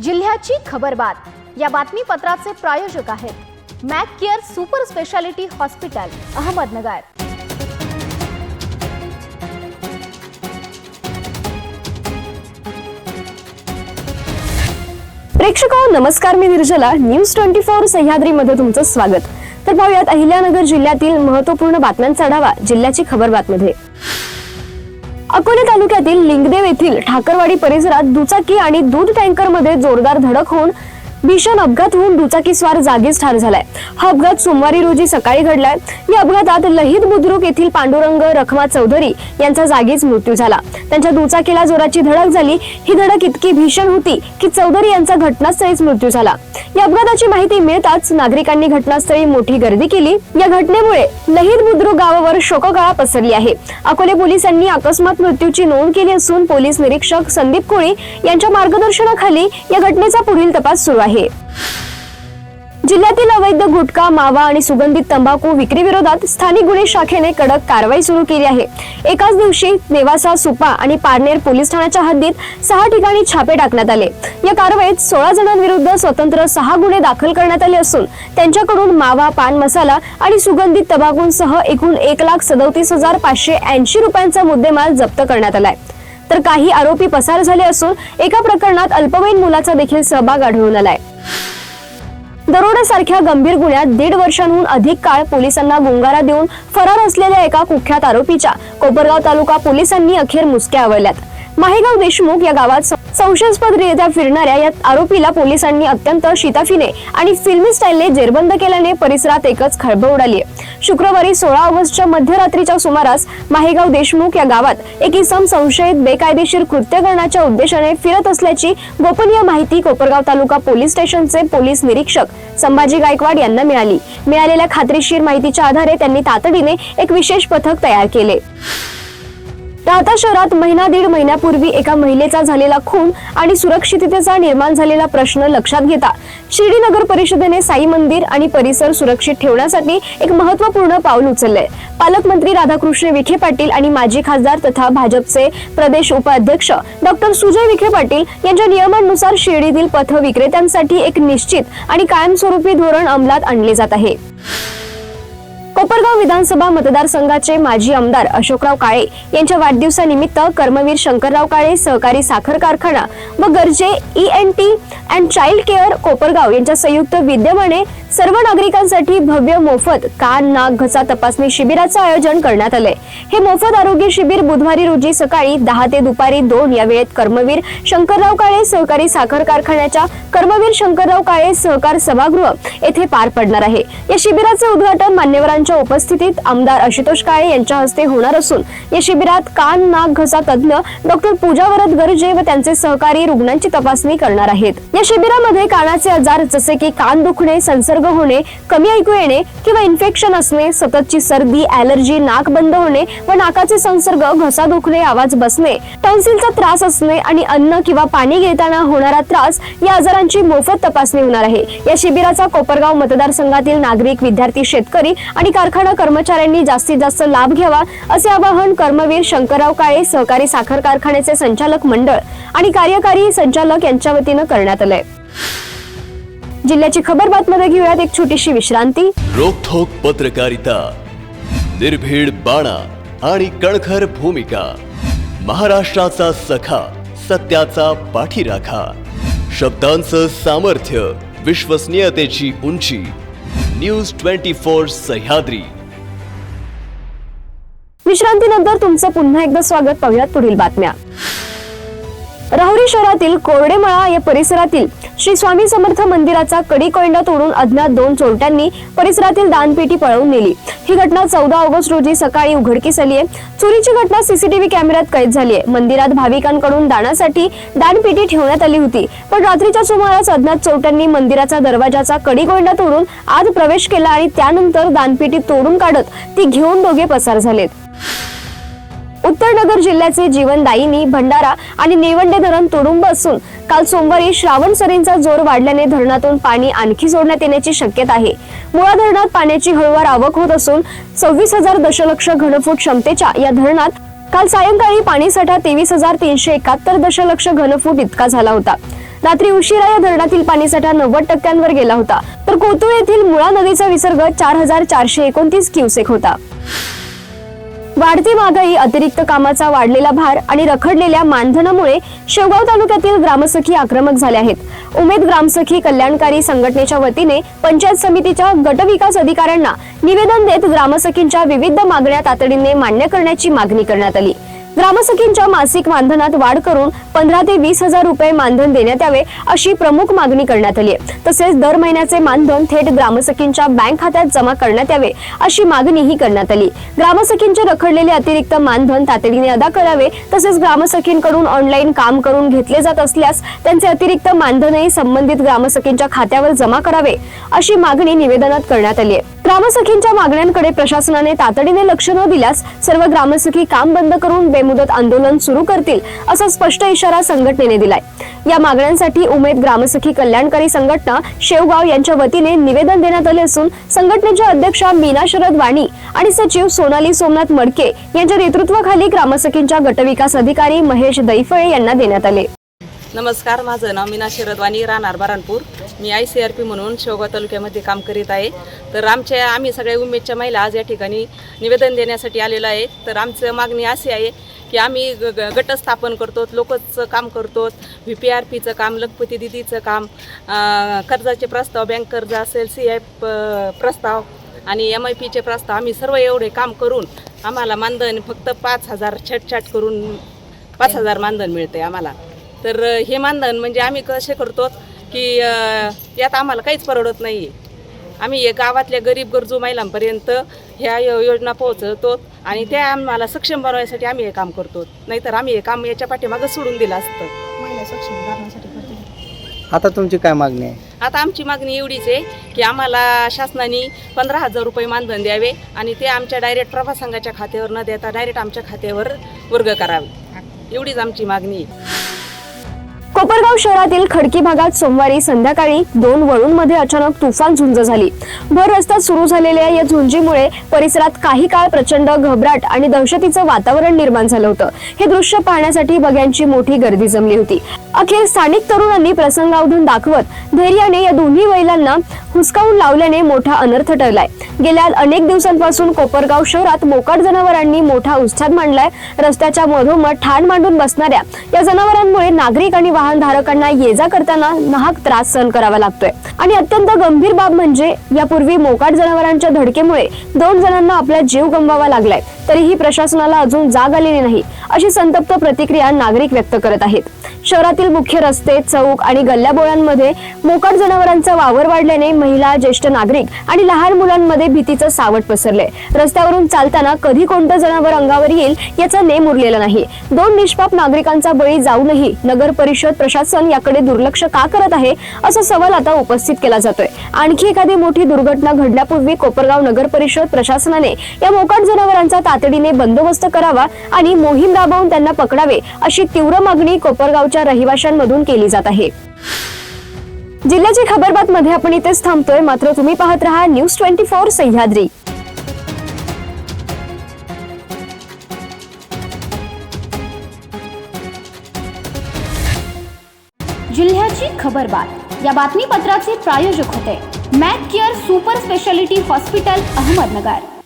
जिल्ह्याची खबरबात या बातमीपत्राचे प्रायोजक आहेत Mac Care super speciality hospital Ahmednagar. प्रेक्षकांनो नमस्कार, मी निर्जला न्यूज 24 सह्याद्री मध्ये तुमचं स्वागत। तर पाहूयात अहिल्यानगर जिल्ह्यातील महत्त्वपूर्ण बातम्यांचा आढावा जिल्ह्याची खबरबात मध्ये। अकोले तालुक्यातील लिंगदेव येथील ठाकरवाडी परिसरात दुचाकी आणि दूध टँकर मध्ये जोरदार धडक होऊन भीषण अपघात होऊन दुचाकीस्वार जागीच ठार झालाय। हा अपघात सोमवारी रोजी सकाळी घडलाय। या अपघातात लहित बुद्रुक येथील पांडुरंग रखमा चौधरी यांचा जागीच मृत्यू झाला। त्यांच्या दुचाकीला जोराची धडक झाली। ही धडक इतकी भीषण होती की चौधरी यांचा घटनास्थळीच मृत्यू झाला। या अपघाताची माहिती मिळताच नागरिकांनी घटनास्थळी मोठी गर्दी केली। या घटनेमुळे लहित बुद्रुक गावावर शोककळा पसरली आहे। अकोले पोलिसांनी अकस्मात मृत्यूची नोंद केली असून पोलीस निरीक्षक संदीप कोळी यांच्या मार्गदर्शनाखाली या घटनेचा पुढील तपास सुरू आहे। जिल्ह्यातील अवैध गुटखा, मावा आणि सुगंधित तंबाखू विक्री विरोधात स्थानिक गुन्हे शाखेने कडक कारवाई सुरू केली आहे। एकाच दिवशी नेवासा, सुपा आणि पारनेर पोलीस ठाण्याच्या हद्दीत 6 ठिकाणी छापे टाकण्यात आले। या कारवाईत 16 जणांविरुद्ध स्वतंत्र 6 गुन्हे दाखल करण्यात आले असून त्यांच्याकडून मावा, पान मसाला आणि सुगंधित तंबाखूंसह एकूण 1,37,580 रुपयांचा मुद्देमाल जप्त करण्यात आलाय। तर काही आरोपी पसार झाले असून एका प्रकरणात अल्पवयीन मुलाचा देखील सहभाग आढळून आलाय। दरोड्यासारख्या गंभीर गुन्ह्यात 1.5 वर्षांहून अधिक काळ पोलिसांना गुंगारा देऊन फरार असलेल्या एका कुख्यात आरोपीच्या कोपरगाव तालुका पोलिसांनी अखेर मुसक्या आवळल्यात। माहेगाव देशमुख या गावात संशयास्पदरित्या फिरणाऱ्या या आरोपीला पोलिसांनी अत्यंत शिताफीने आणि फिल्मी स्टाईलने जेरबंद केल्याने परिसरात एकच खळबळ उडाली आहे। शुक्रवारी 16 ऑगस्टच्या मध्यरात्रीच्या सुमारास माहेगाव देशमुख या गावात एक इसम संशयित बेकायदेशीर कृत्य करण्याच्या उद्देशाने फिरत असल्याची गोपनीय माहिती कोपरगाव तालुका पोलीस स्टेशनचे पोलीस निरीक्षक संभाजी गायकवाड यांना मिळाली। मिळालेल्या खात्रीशीर माहितीच्या आधारे त्यांनी तातडीने एक विशेष पथक तयार केले। राहता शहरात 1.5 महिन्यापूर्वी एका महिलेचा झालेला खून आणि सुरक्षिततेचा निर्माण झालेला प्रश्न लक्षात घेता शिर्डी नगर परिषदेने साई मंदिर आणि परिसर सुरक्षित ठेवण्यासाठी एक महत्त्वपूर्ण पाऊल उचलले। पालकमंत्री राधाकृष्ण विखे पाटील आणि माजी खासदार तथा भाजपचे प्रदेश उपाध्यक्ष डॉक्टर सुजय विखे पाटील यांच्या नियमानुसार शिर्डीतील पथ विक्रेत्यांसाठी एक निश्चित आणि कायमस्वरूपी धोरण अंमलात आणले जात आहे। कोपरगाव विधानसभा मतदारसंघाचे माजी आमदार अशोकराव काळे यांच्या वाढदिवसानिमित्त कर्मवीर शंकरराव काळे सहकारी साखर कारखाना व गरजे ENT and child care Kopargaon यांच्या संयुक्त विद्यमाने सर्व नागरिकांसाठी भव्य मोफत कान, नाक, घसा तपासणी शिबिराचे आयोजन करण्यात आले। हे मोफत आरोग्य शिबिर बुधवारी रोजी सकाळी 10 ते दुपारी 2 या वेळेत कर्मवीर शंकरराव काळे सहकारी साखर कारखान्याच्या कर्मवीर शंकरराव काळे सहकार सभागृह येथे पार पडणार आहे। या शिबिराचे उद्घाटन मान्यवरांच्या उपस्थितीत आमदार आशुतोष काळे यांच्या हस्ते होणार असून या शिबिरात कान, नाक, घसा तज्ञ डॉक्टर पूजा वरद गरजे व त्यांचे सहकारी रुग्णांची तपासणी करणार आहेत। या शिबिरामध्ये कानाचे आजार जसे की कान दुखणे, संसर्ग होणे, कमी ऐकू येणे किंवा इन्फेक्शन असणे, सततची सर्दी, ॲलर्जी, नाक बंद होणे व नाकाचे संसर्ग, घसा दुखणे, आवाज बसणे, टॉन्सिलचा त्रास असणे आणि अन्न किंवा पाणी घेताना होणारा त्रास या आजारांची मोफत तपासणी होणार आहे। या शिबिराचा कोपरगाव मतदारसंघातील नागरिक, विद्यार्थी, शेतकरी आणि कारखाना कर्मचाऱ्यांनी जास्तीत जास्त लाभ घ्यावा असे आवाहन कर्मवीर शंकरराव काळे सहकारी साखर कारखान्याचे संचालक मंडळ आणि कार्यकारी संचालक यांच्या वतीने करण्यात आले। जिल्ह्याची खबरबात मध्ये घेऊयात एक छोटीशी विश्रांती। रोखोक पत्रकारिता, निर्भीड बाणा आणि कणखर भूमिका, महाराष्ट्राचा सखा, सत्याचा पाठीराखा, शब्दांचं सामर्थ्य, विश्वसनीयतेची उंची, न्यूज 24 सह्याद्री। विश्रांतीनंतर तुमचं पुन्हा एकदा स्वागत। पाहूयात पुढील बातम्या। राहुरी शहरातील कोरडेमळा या परिसरातील श्री स्वामी समर्थ मंदिराचा कडी कोयंडा तोडून अज्ञात 2 चोरट्यांनी परिसरातील दानपेटी पळवून नेली। ही घटना 14 ऑगस्ट रोजी सकाळी उघडकीस आली आहे। चोरीची घटना CCTV कॅमेऱ्यात कैद झाली आहे। मंदिरात भाविकांकडून दानासाठी दानपेटी ठेवण्यात आली होती, पण रात्रीच्या सुमारास अज्ञात चोरट्यांनी मंदिराचा दरवाजाचा कडी कोयंडा तोडून आत प्रवेश केला आणि त्यानंतर दानपेटी तोडून काढत ती घेऊन दोघे पसार झालेत। उत्तर नगर जिल्ह्याचे जीवनदायिनी भंडारा आणि निवंडे धरण तुडुंब असून काल सोमवारी श्रावण सरींचा जोर वाढल्याने धरणातून पाणी आणखी सोडण्यात येण्याची शक्यता आहे। मुळा धरणात पाण्याची हळूवार आवक होत असून 26,000 दशलक्ष घनफूट क्षमतेच्या या धरणात काल सायंकाळी पाणीसाठा 23,371 दशलक्ष घनफूट इतका झाला होता। रात्री उशिरा या धरणातील पाणीसाठा 90% गेला होता, तर कोतुळ येथील मुळा नदीचा विसर्ग 4429 क्युसेक होता. वाढती महागाई, अतिरिक्त कामाचा वाढलेला भार आणि रखडलेल्या मानधनामुळे शेवगाव तालुक्यातील ग्रामसखी आक्रमक झाल्या आहेत. उमेद ग्रामसखी कल्याणकारी संघटनेच्या वतीने पंचायत समितीच्या गटविकास अधिकाऱ्यांना निवेदन देत ग्रामसखींच्या विविध मागण्या तातडीने मान्य करण्याची मागणी करण्यात आली. ग्रामसखींच्या मासिक मानधनात वाढ करून 15 ते 20 हजार रुपये मानधन देण्यात यावे अशी प्रमुख मागणी करण्यात आली आहे. तसेच दर महिन्याचे मानधन थेट ग्रामसखींच्या बँक खात्यात जमा करण्यात यावे अशी मागणीही करण्यात आली. ग्रामसखींचे रखडलेले अतिरिक्त मानधन तातडीने अदा करावे. तसेच ग्रामसखींकडून ऑनलाईन काम करून घेतले जात असल्यास त्यांचे अतिरिक्त मानधनही संबंधित ग्रामसखींच्या खात्यावर जमा करावे अशी मागणी निवेदनात करण्यात आली आहे. ग्रामसखींच्या मागण्यांकडे प्रशासनाने तातडीने लक्ष न दिल्यास सर्व ग्रामसखी काम बंद करून बेमुदत आंदोलन सुरू करतील असा स्पष्ट इशारा संघटनेने दिलाय. या मागण्यांसाठी उमेद ग्रामसखी कल्याणकारी संघटना शेवगाव यांच्या वतीने निवेदन देण्यात आले असून संघटनेच्या अध्यक्षा मीना शरद वाणी आणि सचिव सोनाली सोमनाथ मडके यांच्या नेतृत्वाखाली ग्रामसखींच्या गटविकास अधिकारी महेश दैफळे यांना देण्यात आले. नमस्कार, माझं नाव मीना शरद वाणी, राहणार बाराणपूर. मी ICRP म्हणून शेवगाव तालुक्यामध्ये काम करीत आहे. तर आम्ही सगळ्या उमेदच्या महिला आज या ठिकाणी निवेदन देण्यासाठी आलेलो आहे. तर आमचं मागणी अशी आहे की आम्ही गट स्थापन करतो, लोकचं काम करतो, VPRPचं काम, लखपती दिदीचं काम, कर्जाचे प्रस्ताव, बँक कर्ज असेल, CIF प्रस्ताव आणि MIPचे प्रस्ताव, आम्ही सर्व एवढे काम करून आम्हाला मानधन फक्त 5,000 छटछाट करून 5,000 मानधन मिळते आम्हाला. तर हे मानधन म्हणजे आम्ही कसे करतो की यात आम्हाला काहीच परवडत नाही आहे. आम्ही या गावातल्या गरीब गरजू महिलांपर्यंत ह्या योजना पोहोचवतो आणि त्या आम्हाला सक्षम बनवण्यासाठी आम्ही हे काम करतो. नाहीतर आम्ही हे काम याच्या पाठीमागं सोडून दिलं असतं. महिला सक्षम करण्यासाठी करतो. आता तुमची काय मागणी आहे? आता आमची मागणी एवढीच आहे की आम्हाला शासनाने 15,000 रुपये मानधन द्यावे आणि ते आमच्या डायरेक्ट प्रभासंघाच्या खात्यावर न देता डायरेक्ट आमच्या खात्यावर वर्ग करावे. एवढीच आमची मागणी आहे. कोपरगाव शहरातील खडकी भागात सोमवारी संध्याकाळी 2 वळूंमध्ये अचानक तुफान झुंज झाली. भर रस्त्यात सुरू झालेल्या या झुंजीमुळे परिसरात काही काळ प्रचंड घबराट आणि दहशतीचं वातावरण निर्माण झालं होतं. हे दृश्य पाहण्यासाठी बघ्यांची मोठी गर्दी जमली होती. अखेर स्थानिक तरुणांनी प्रसंगावधून दाखवत धैर्याने या दोन्ही महिलांना हुसकावून लावल्याने मोठा अनर्थ टळलाय. गेल्या अनेक दिवसांपासून कोपरगाव शहरात मोकाट जनावरांनी मोठा उत्साह मांडलाय. रस्त्याच्या मधोमध ठाण मांडून बसणाऱ्या या जनावरांमुळे नागरिक आणि वाहनधारकांना ये जा करताना नाहक त्रास सहन करावा लागतोय. आणि अत्यंत गंभीर बाब म्हणजे यापूर्वी मोकाट जनावरांच्या धडकेमुळे 2 जणांना आपला जीव गमवावा लागलाय, तरीही प्रशासनाला अजून जाग आलेली नाही अशी संतप्त प्रतिक्रिया नागरिक व्यक्त करत आहेत. शहरातील मुख्य रस्ते, चौक आणि गल्ल्याबोळांमध्ये मोकाट जनावरांचा वावर वाढल्याने महिला, ज्येष्ठ नागरिक आणि लहान मुलांमध्ये भीतीचं सावट पसरले. रस्त्यावरून चालताना कधी कोणतं जनावर अंगावर येईल याचा नेम उरलेला नाही. 2 निष्पाप नागरिकांचा बळी जाऊनही नगर परिषद प्रशासन याकडे दुर्लक्ष का करत आहे असा सवाल आता उपस्थित केला जातोय. आणखी एखादी मोठी दुर्घटना घडण्यापूर्वी कोपरगाव नगर परिषद प्रशासनाने या मोकाट जनावरांचा तातडीने बंदोबस्त करावा आणि मोहीम राबवून त्यांना पकडावे अशी तीव्र मागणी कोपरगावच्या रहिवाशांमधून केली जात आहे. जिल्ह्याची खबरबात मध्ये आपण इथेच थांबतोय, मात्र तुम्ही पाहत रहा न्यूज 24 सह्याद्री. जिल्ह्याची खबरबात या बातमीपत्राचे प्रायोजक होते Mac Care super speciality hospital, Ahmednagar.